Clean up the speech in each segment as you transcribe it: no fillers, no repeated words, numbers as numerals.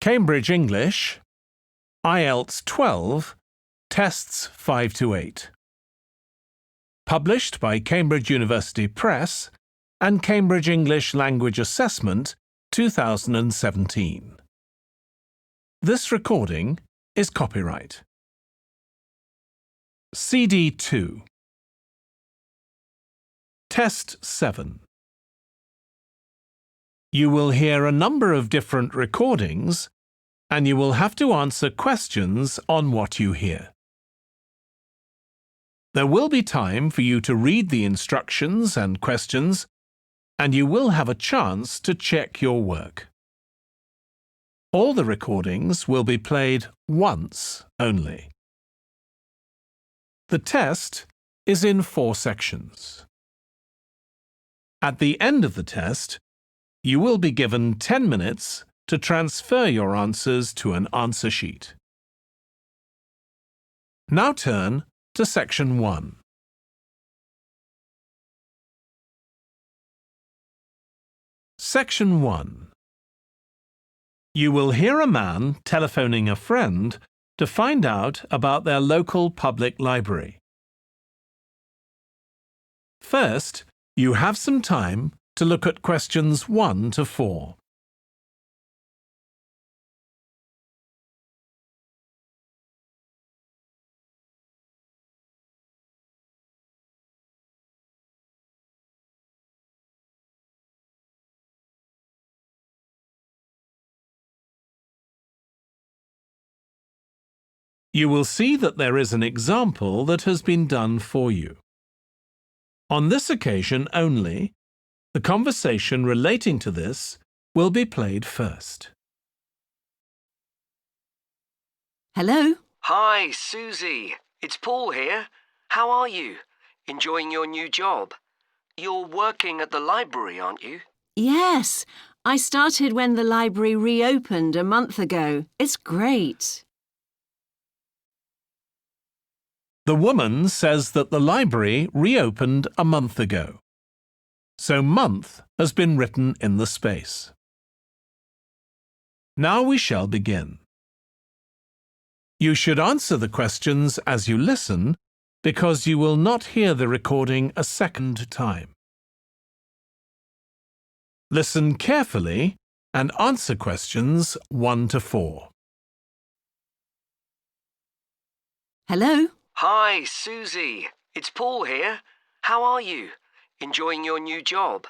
Cambridge English, IELTS 12, Tests 5 to 8. Published by Cambridge University Press and Cambridge English Language Assessment 2017. This recording is copyright. CD 2. Test 7. You will hear a number of different recordings, and you will have to answer questions on what you hear. There will be time for you to read the instructions and questions, and you will have a chance to check your work. All the recordings will be played once only. The test is in 4 sections. At the end of the test, you will be given 10 minutes to transfer your answers to an answer sheet. Now turn to Section 1. Section 1. You will hear a man telephoning a friend to find out about their local public library. First, you have some time to look at questions 1 to 4. You will see that there is an example that has been done for you. On this occasion only, the conversation relating to this will be played first. Hello? Hi, Susie. It's Paul here. How are you? Enjoying your new job? You're working at the library, aren't you? Yes, I started when the library reopened a month ago. It's great. The woman says that the library reopened a month ago. So month has been written in the space. Now we shall begin. You should answer the questions as you listen because you will not hear the recording a second time. Listen carefully and answer questions 1 to 4. Hello? Hi, Susie. It's Paul here. How are you? Enjoying your new job?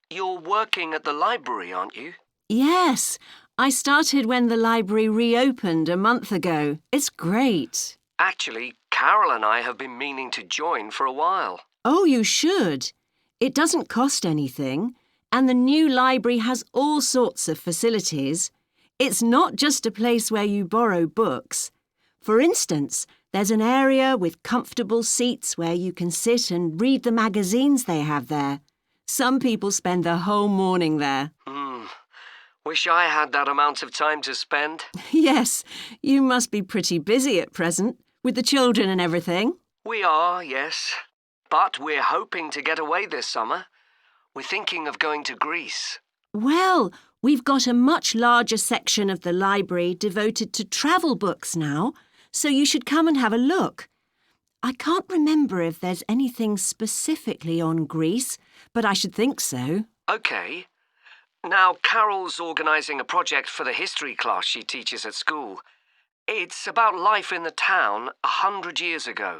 You're working at the library, aren't you? Yes, I started when the library reopened a month ago. It's great. Actually, Carol and I have been meaning to join for a while. Oh, you should. It doesn't cost anything, and the new library has all sorts of facilities. It's not just a place where you borrow books. For instance, there's an area with comfortable seats where you can sit and read the magazines they have there. Some people spend the whole morning there. Wish I had that amount of time to spend. Yes, you must be pretty busy at present, with the children and everything. We are, yes. But we're hoping to get away this summer. We're thinking of going to Greece. Well, we've got a much larger section of the library devoted to travel books now, so you should come and have a look. I can't remember if there's anything specifically on Greece, but I should think so. OK. Now, Carol's organising a project for the history class she teaches at school. It's about life in the town 100 years ago.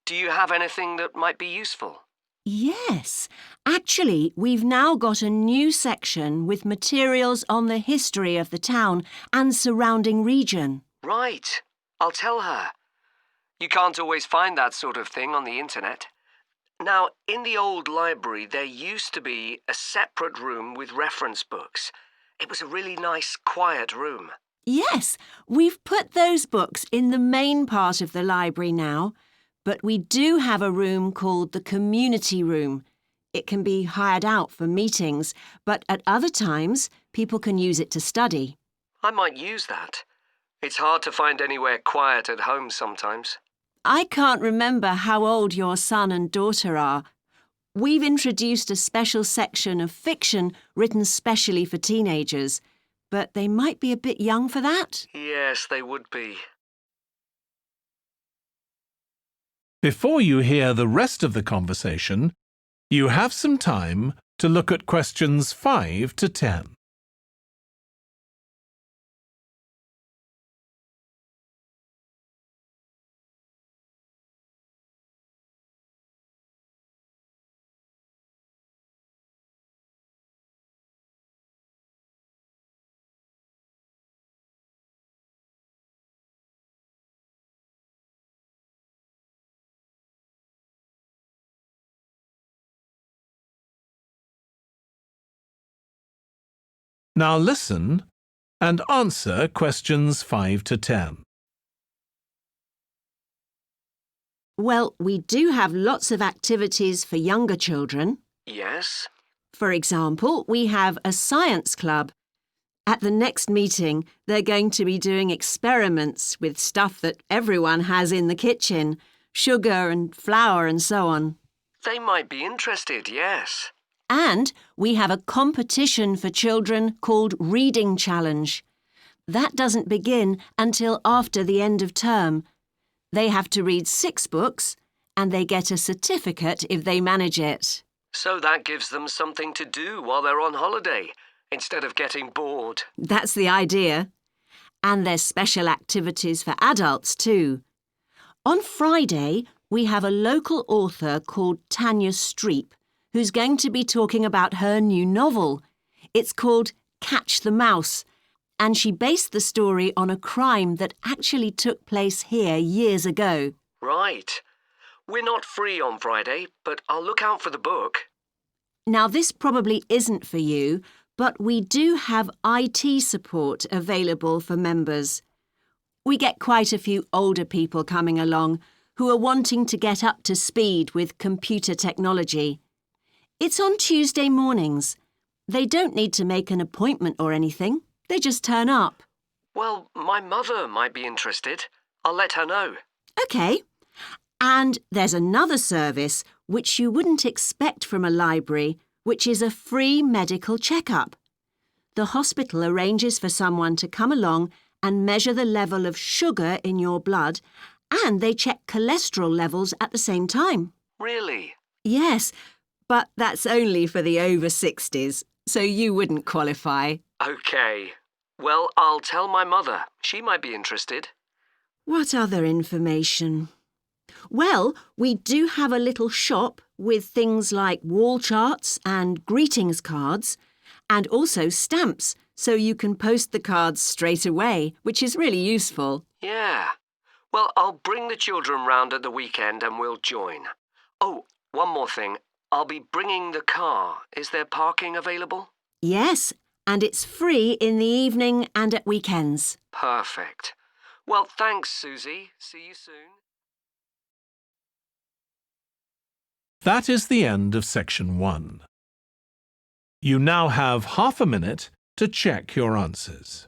Do you have anything that might be useful? Yes. Actually, we've now got a new section with materials on the history of the town and surrounding region. Right. I'll tell her. You can't always find that sort of thing on the internet. Now, in the old library, there used to be a separate room with reference books. It was a really nice, quiet room. Yes, we've put those books in the main part of the library now, but we do have a room called the community room. It can be hired out for meetings, but at other times, people can use it to study. I might use that. It's hard to find anywhere quiet at home sometimes. I can't remember how old your son and daughter are. We've introduced a special section of fiction written specially for teenagers. but they might be a bit young for that. Yes, they would be. Before you hear the rest of the conversation, you have some time to look at questions 5 to 10. Now listen and answer questions 5 to 10. Well, we do have lots of activities for younger children. Yes? For example, we have a science club. At the next meeting, they're going to be doing experiments with stuff that everyone has in the kitchen, sugar and flour and so on. They might be interested, yes. And we have a competition for children called Reading Challenge. That doesn't begin until after the end of term. They have to read 6 books and they get a certificate if they manage it. So that gives them something to do while they're on holiday, instead of getting bored. That's the idea. And there's special activities for adults too. On Friday, we have a local author called Tanya Streep, who's going to be talking about her new novel. It's called Catch the Mouse, and she based the story on a crime that actually took place here years ago. Right. We're not free on Friday, but I'll look out for the book. Now, this probably isn't for you, but we do have IT support available for members. We get quite a few older people coming along who are wanting to get up to speed with computer technology. It's on Tuesday mornings. They don't need to make an appointment or anything. They just turn up. Well, my mother might be interested. I'll let her know. OK. And there's another service which you wouldn't expect from a library, which is a free medical checkup. The hospital arranges for someone to come along and measure the level of sugar in your blood, and they check cholesterol levels at the same time. Really? Yes, but that's only for the over 60s, so you wouldn't qualify. OK. Well, I'll tell my mother. She might be interested. What other information? Well, we do have a little shop with things like wall charts and greetings cards, and also stamps, so you can post the cards straight away, which is really useful. Yeah. Well, I'll bring the children round at the weekend and we'll join. Oh, one more thing. I'll be bringing the car. Is there parking available? Yes, and it's free in the evening and at weekends. Perfect. Well, thanks, Susie. See you soon. That is the end of section 1. You now have half a minute to check your answers.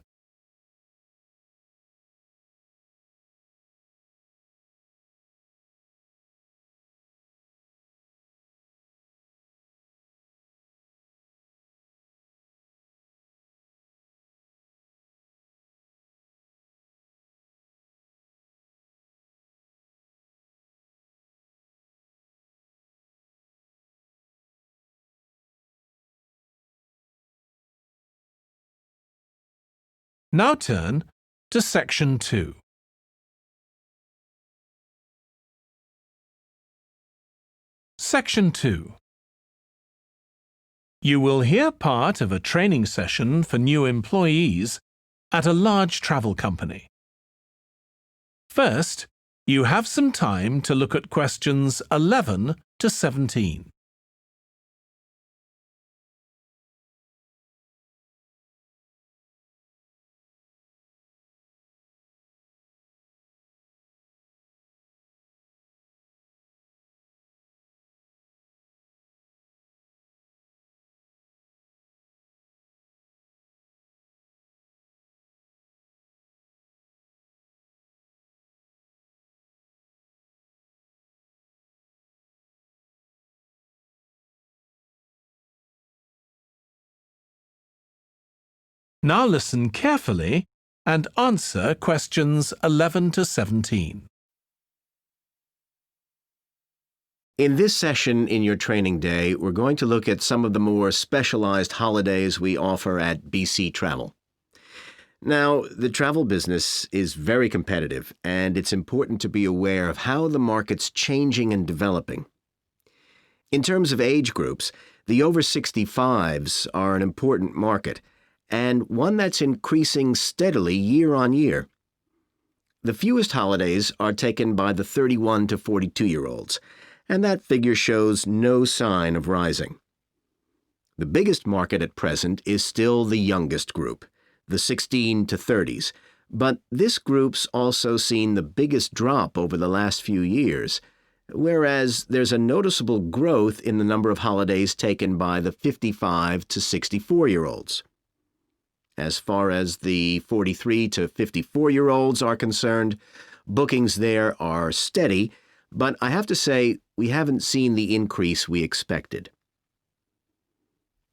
Now turn to section 2. Section 2. You will hear part of a training session for new employees at a large travel company. First, you have some time to look at questions 11 to 17. Now listen carefully and answer questions 11 to 17. In this session in your training day, we're going to look at some of the more specialized holidays we offer at BC Travel. Now, the travel business is very competitive, and it's important to be aware of how the market's changing and developing. In terms of age groups, the over 65s are an important market, and one that's increasing steadily year on year. The fewest holidays are taken by the 31 to 42-year-olds, and that figure shows no sign of rising. The biggest market at present is still the youngest group, the 16 to 30s, but this group's also seen the biggest drop over the last few years, whereas there's a noticeable growth in the number of holidays taken by the 55 to 64-year-olds. As far as the 43 to 54-year-olds are concerned, bookings there are steady, but I have to say we haven't seen the increase we expected.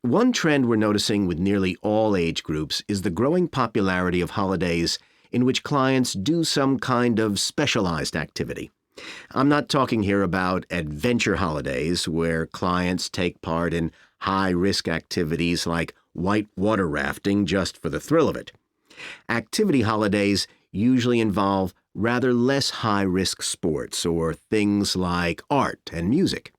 One trend we're noticing with nearly all age groups is the growing popularity of holidays in which clients do some kind of specialized activity. I'm not talking here about adventure holidays where clients take part in high-risk activities like whitewater rafting just for the thrill of it. Activity holidays usually involve rather less high-risk sports or things like art and music.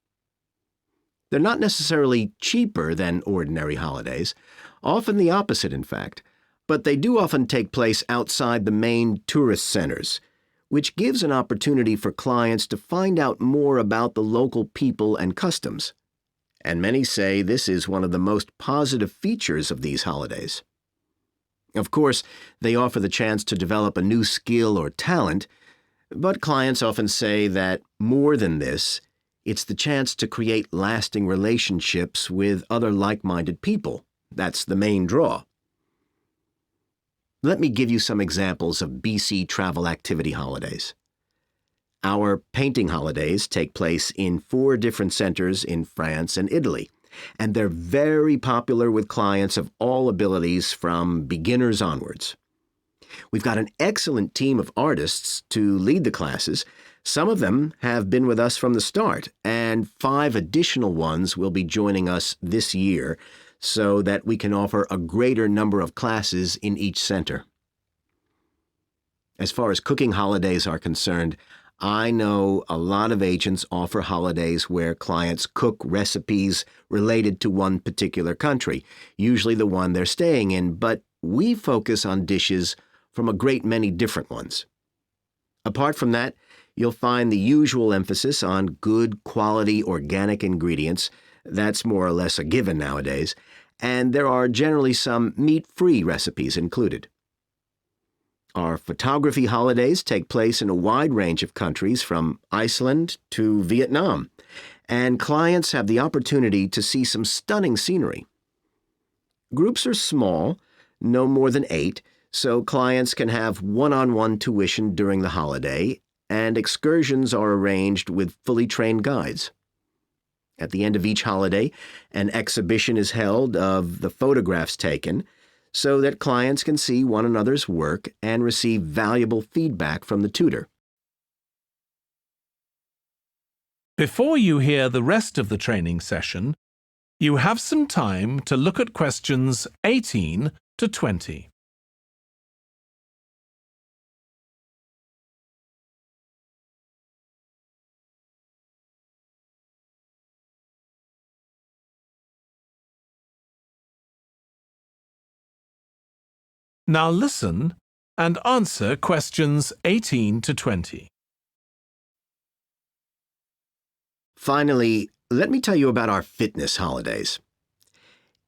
They're not necessarily cheaper than ordinary holidays, often the opposite in fact, but they do often take place outside the main tourist centers, which gives an opportunity for clients to find out more about the local people and customs. And many say this is one of the most positive features of these holidays. Of course, they offer the chance to develop a new skill or talent, but clients often say that more than this, it's the chance to create lasting relationships with other like-minded people. That's the main draw. Let me give you some examples of BC travel activity holidays. Our painting holidays take place in 4 different centers in France and Italy, and they're very popular with clients of all abilities from beginners onwards. We've got an excellent team of artists to lead the classes. Some of them have been with us from the start, and 5 additional ones will be joining us this year so that we can offer a greater number of classes in each center. As far as cooking holidays are concerned, I know a lot of agents offer holidays where clients cook recipes related to one particular country, usually the one they're staying in, but we focus on dishes from a great many different ones. Apart from that, you'll find the usual emphasis on good quality organic ingredients. That's more or less a given nowadays, and there are generally some meat-free recipes included. Our photography holidays take place in a wide range of countries from Iceland to Vietnam, and clients have the opportunity to see some stunning scenery. Groups are small, no more than 8, so clients can have one-on-one tuition during the holiday, and excursions are arranged with fully trained guides. At the end of each holiday, an exhibition is held of the photographs taken, so that clients can see one another's work and receive valuable feedback from the tutor. Before you hear the rest of the training session, you have some time to look at questions 18 to 20. Now listen and answer questions 18 to 20. Finally, let me tell you about our fitness holidays.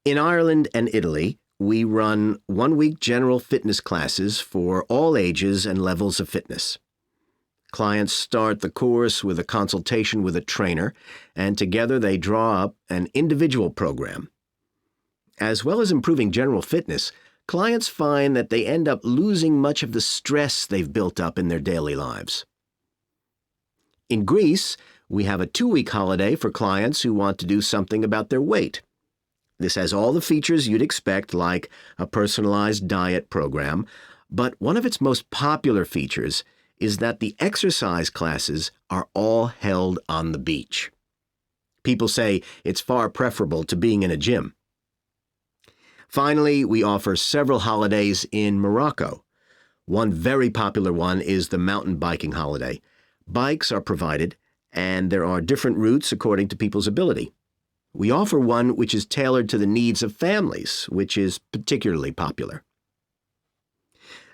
In Ireland and Italy, we run one-week general fitness classes for all ages and levels of fitness. Clients start the course with a consultation with a trainer, and together they draw up an individual program. As well as improving general fitness, clients find that they end up losing much of the stress they've built up in their daily lives. In Greece, we have a 2-week holiday for clients who want to do something about their weight. This has all the features you'd expect, like a personalized diet program, but one of its most popular features is that the exercise classes are all held on the beach. People say it's far preferable to being in a gym. Finally, we offer several holidays in Morocco. One very popular one is the mountain biking holiday. Bikes are provided, and there are different routes according to people's ability. We offer one which is tailored to the needs of families, which is particularly popular.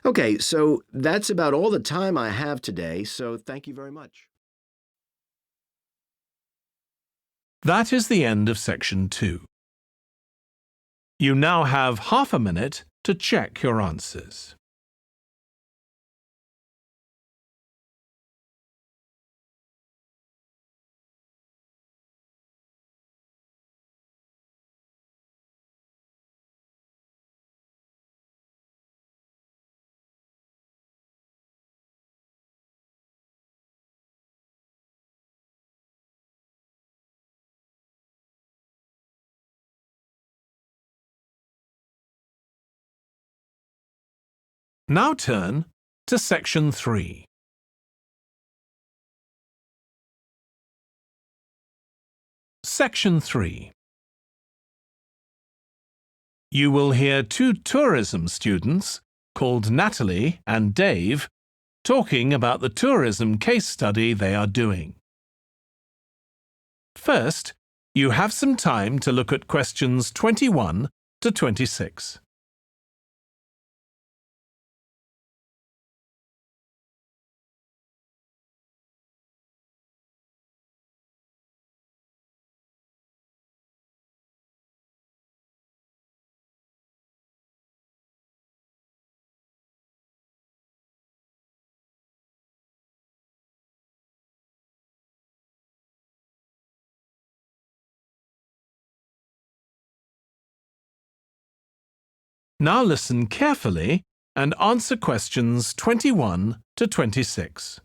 Okay, so that's about all the time I have today, so thank you very much. That is the end of section 2. You now have half a minute to check your answers. Now turn to section 3. Section 3. You will hear 2 tourism students called Natalie and Dave talking about the tourism case study they are doing. First, you have some time to look at questions 21 to 26. Now listen carefully and answer questions 21 to 26.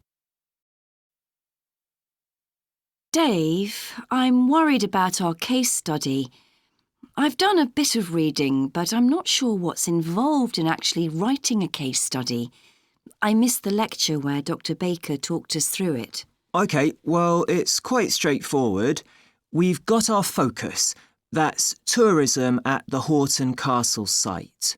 Dave, I'm worried about our case study. I've done a bit of reading, but I'm not sure what's involved in actually writing a case study. I missed the lecture where Dr. Baker talked us through it. OK, well, it's quite straightforward. We've got our focus. That's tourism at the Horton Castle site.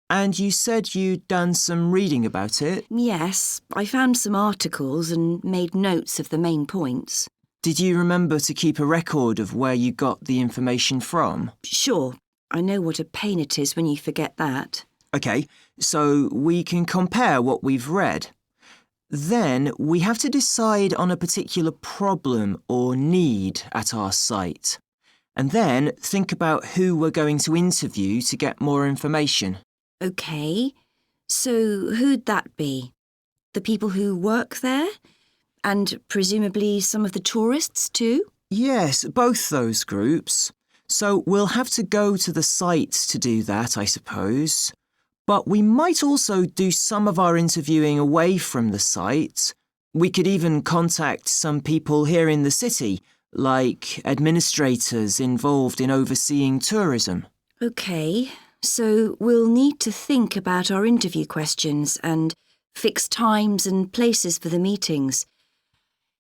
And you said you'd done some reading about it? Yes, I found some articles and made notes of the main points. Did you remember to keep a record of where you got the information from? Sure, I know what a pain it is when you forget that. OK, so we can compare what we've read. Then we have to decide on a particular problem or need at our site. And then think about who we're going to interview to get more information. OK, so who'd that be? The people who work there? And presumably some of the tourists too? Yes, both those groups. So we'll have to go to the site to do that, I suppose. But we might also do some of our interviewing away from the site. We could even contact some people here in the city, like administrators involved in overseeing tourism. OK, so we'll need to think about our interview questions and fix times and places for the meetings.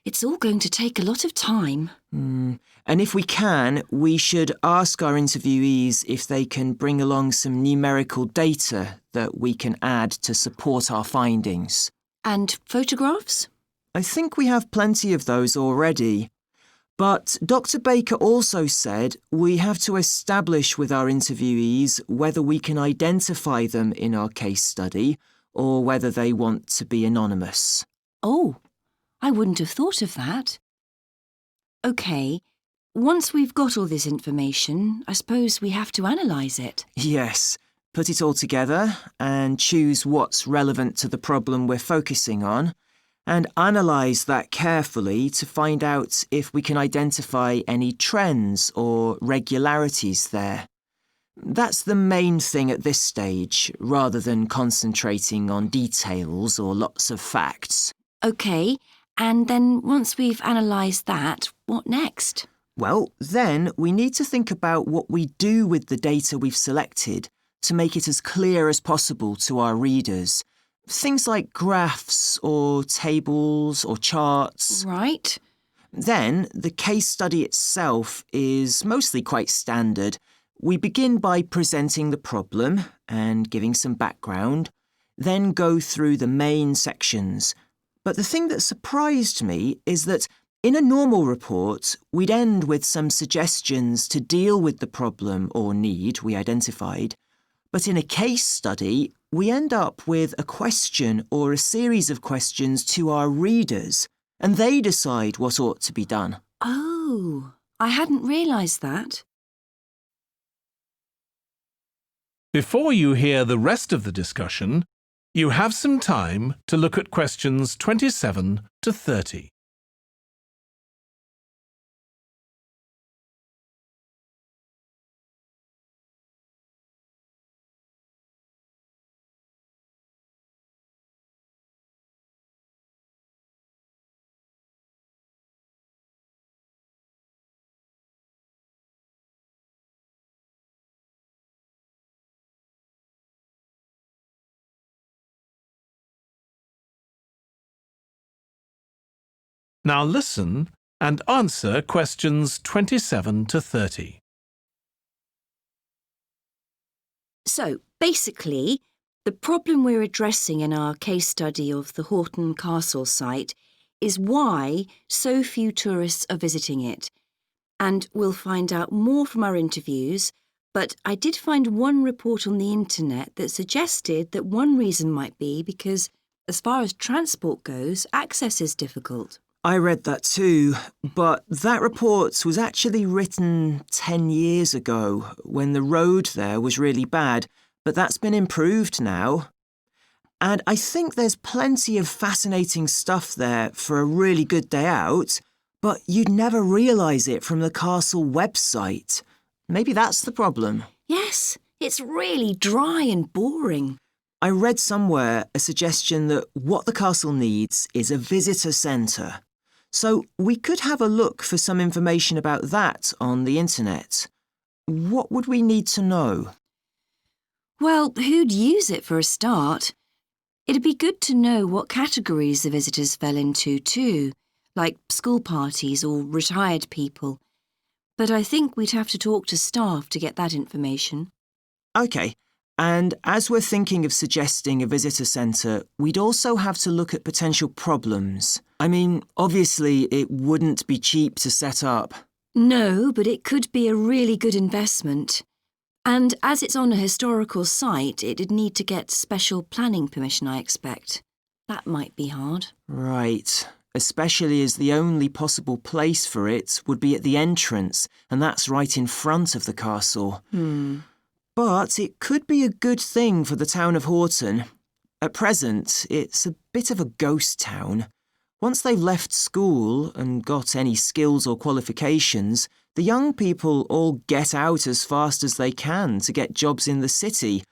It's all going to take a lot of time. And if we can, we should ask our interviewees if they can bring along some numerical data that we can add to support our findings. And photographs? I think we have plenty of those already. But Dr. Baker also said we have to establish with our interviewees whether we can identify them in our case study or whether they want to be anonymous. Oh, I wouldn't have thought of that. OK, once we've got all this information, I suppose we have to analyse it. Yes, put it all together and choose what's relevant to the problem we're focusing on, and analyse that carefully to find out if we can identify any trends or regularities there. That's the main thing at this stage, rather than concentrating on details or lots of facts. OK, and then once we've analysed that, what next? Well, then we need to think about what we do with the data we've selected to make it as clear as possible to our readers. Things like graphs or tables or charts. Right. Then, the case study itself is mostly quite standard. We begin by presenting the problem and giving some background, then go through the main sections. But the thing that surprised me is that in a normal report, we'd end with some suggestions to deal with the problem or need we identified. But in a case study, we end up with a question or a series of questions to our readers, and they decide what ought to be done. Oh, I hadn't realised that. Before you hear the rest of the discussion, you have some time to look at questions 27 to 30. Now listen and answer questions 27 to 30. So, basically, the problem we're addressing in our case study of the Horton Castle site is why so few tourists are visiting it. And we'll find out more from our interviews, but I did find one report on the internet that suggested that one reason might be because, as far as transport goes, access is difficult. I read that too, but that report was actually written 10 years ago when the road there was really bad, but that's been improved now. And I think there's plenty of fascinating stuff there for a really good day out, but you'd never realise it from the castle website. Maybe that's the problem. Yes, it's really dry and boring. I read somewhere a suggestion that what the castle needs is a visitor centre. So we could have a look for some information about that on the internet. What would we need to know? Well, who'd use it for a start? It'd be good to know what categories the visitors fell into too, like school parties or retired people. But I think we'd have to talk to staff to get that information. OK, and as we're thinking of suggesting a visitor centre, we'd also have to look at potential problems. I mean, obviously it wouldn't be cheap to set up. No, but it could be a really good investment. And as it's on a historical site, it'd need to get special planning permission, I expect. That might be hard. Right, especially as the only possible place for it would be at the entrance, and that's right in front of the castle. But it could be a good thing for the town of Horton. At present, it's a bit of a ghost town. Once they've left school and got any skills or qualifications, the young people all get out as fast as they can to get jobs in the city,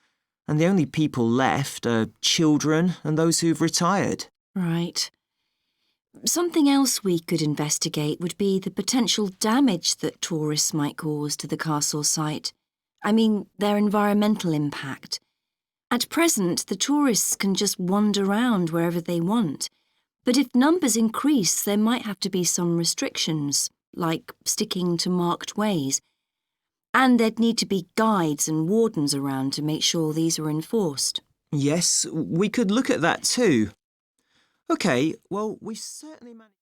and the only people left are children and those who've retired. Right. Something else we could investigate would be the potential damage that tourists might cause to the castle site. I mean, their environmental impact. At present, the tourists can just wander around wherever they want. But if numbers increase, there might have to be some restrictions, like sticking to marked ways. And there'd need to be guides and wardens around to make sure these are enforced. Yes, we could look at that too. OK, well, we've certainly managed...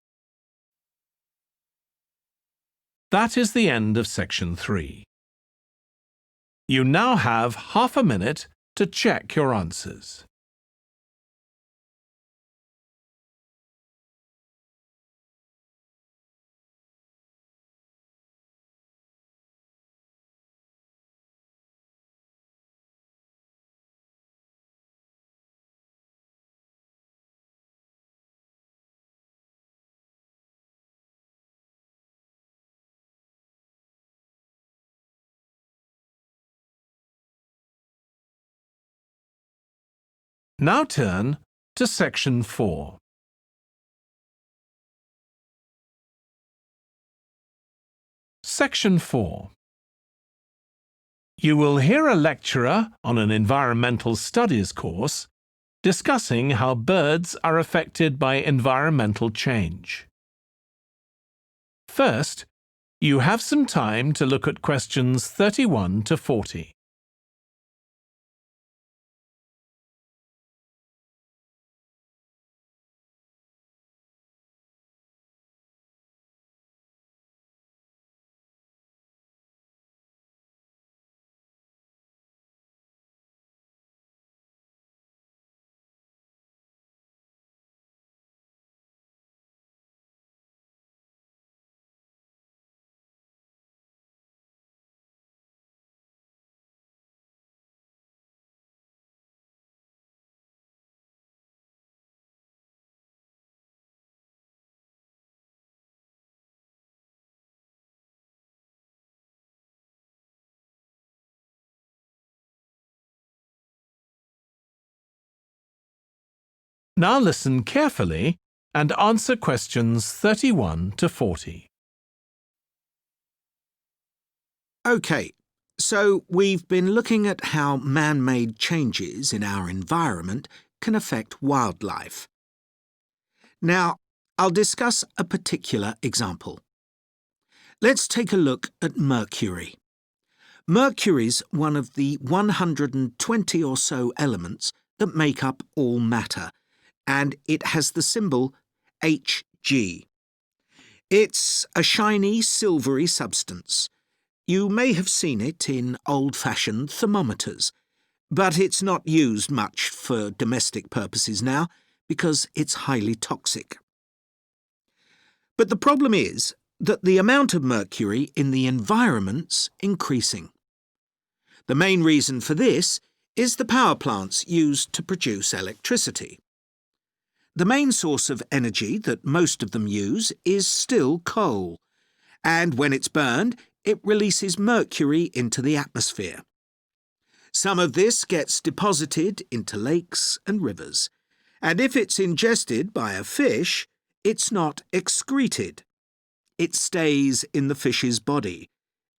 That is the end of section 3. You now have half a minute to check your answers. Now turn to section 4. Section 4. You will hear a lecturer on an environmental studies course discussing how birds are affected by environmental change. First, you have some time to look at questions 31 to 40. Now listen carefully and answer questions 31 to 40. OK, so we've been looking at how man-made changes in our environment can affect wildlife. Now, I'll discuss a particular example. Let's take a look at mercury. Mercury's one of the 120 or so elements that make up all matter, and it has the symbol Hg. It's a shiny, silvery substance. You may have seen it in old-fashioned thermometers, but it's not used much for domestic purposes now because it's highly toxic. But the problem is that the amount of mercury in the environment's increasing. The main reason for this is the power plants used to produce electricity. The main source of energy that most of them use is still coal, and when it's burned, it releases mercury into the atmosphere. Some of this gets deposited into lakes and rivers, and if it's ingested by a fish, it's not excreted. It stays in the fish's body,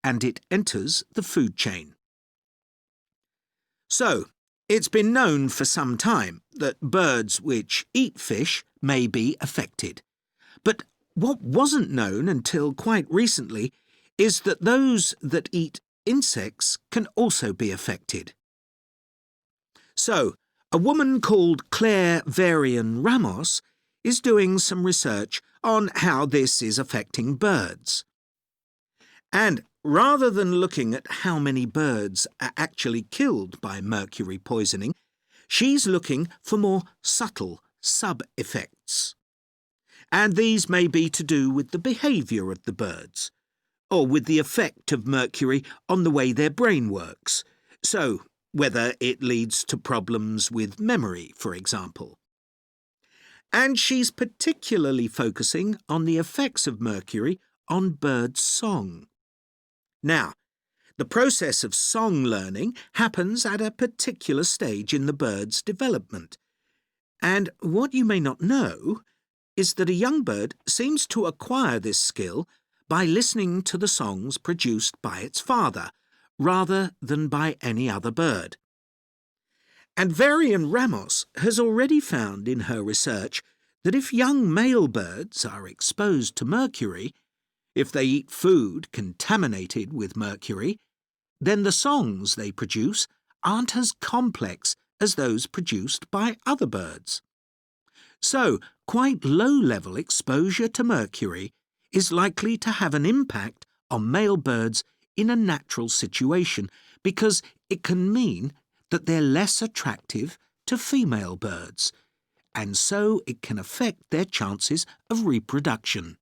and it enters the food chain. So, it's been known for some time that birds which eat fish may be affected. But what wasn't known until quite recently is that those that eat insects can also be affected. So, a woman called Claire Varian-Ramos is doing some research on how this is affecting birds. And rather than looking at how many birds are actually killed by mercury poisoning, she's looking for more subtle sub-effects. And these may be to do with the behaviour of the birds, or with the effect of mercury on the way their brain works, so whether it leads to problems with memory, for example. And she's particularly focusing on the effects of mercury on bird song. Now, the process of song learning happens at a particular stage in the bird's development. And what you may not know is that a young bird seems to acquire this skill by listening to the songs produced by its father, rather than by any other bird. And Varian-Ramos has already found in her research that if young male birds are exposed to mercury, if they eat food contaminated with mercury, then the songs they produce aren't as complex as those produced by other birds. So, quite low-level exposure to mercury is likely to have an impact on male birds in a natural situation because it can mean that they're less attractive to female birds, and so it can affect their chances of reproduction.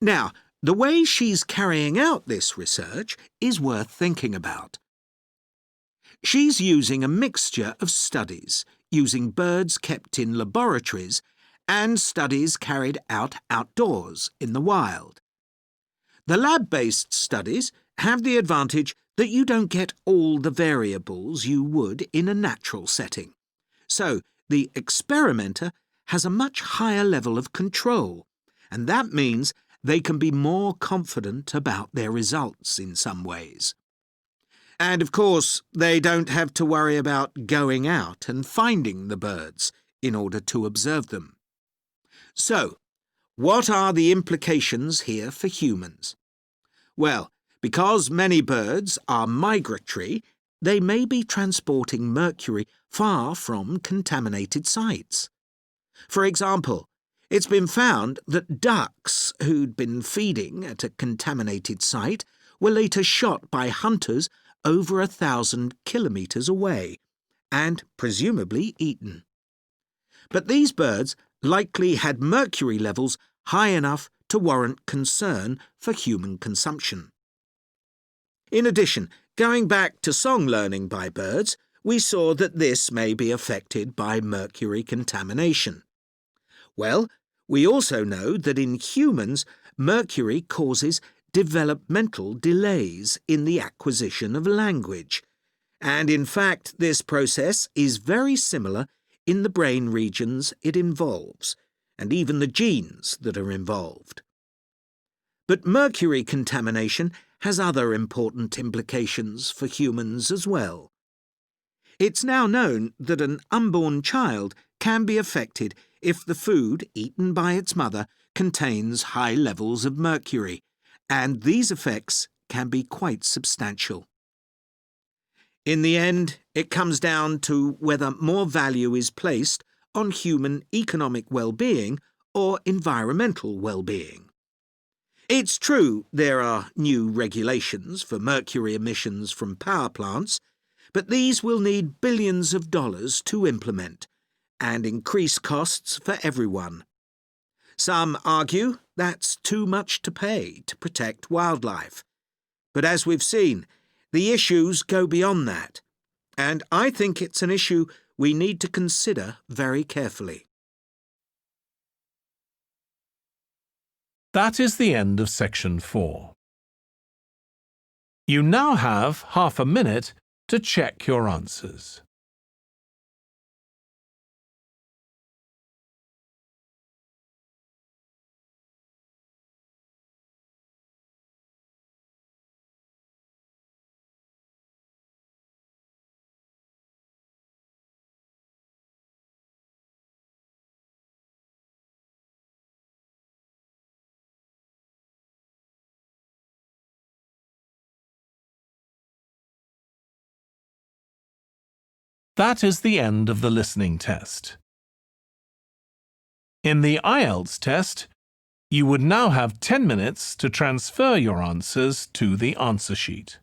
Now, the way she's carrying out this research is worth thinking about. She's using a mixture of studies, using birds kept in laboratories and studies carried out outdoors in the wild. The lab-based studies have the advantage that you don't get all the variables you would in a natural setting. So, the experimenter has a much higher level of control, and that means they can be more confident about their results in some ways. And of course, they don't have to worry about going out and finding the birds in order to observe them. So, what are the implications here for humans? Well, because many birds are migratory, they may be transporting mercury far from contaminated sites. For example, it's been found that ducks who'd been feeding at a contaminated site were later shot by hunters over 1,000 kilometres away and presumably eaten. But these birds likely had mercury levels high enough to warrant concern for human consumption. In addition, going back to song learning by birds, we saw that this may be affected by mercury contamination. Well, we also know that in humans, mercury causes developmental delays in the acquisition of language. And in fact, this process is very similar in the brain regions it involves, and even the genes that are involved. But mercury contamination has other important implications for humans as well. It's now known that an unborn child can be affected if the food eaten by its mother contains high levels of mercury, and these effects can be quite substantial. In the end, it comes down to whether more value is placed on human economic well-being or environmental well-being. It's true there are new regulations for mercury emissions from power plants, but these will need billions of dollars to implement and increase costs for everyone. Some argue that's too much to pay to protect wildlife. But as we've seen, the issues go beyond that, and I think it's an issue we need to consider very carefully. That is the end of section 4. You now have half a minute to check your answers. That is the end of the listening test. In the IELTS test, you would now have 10 minutes to transfer your answers to the answer sheet.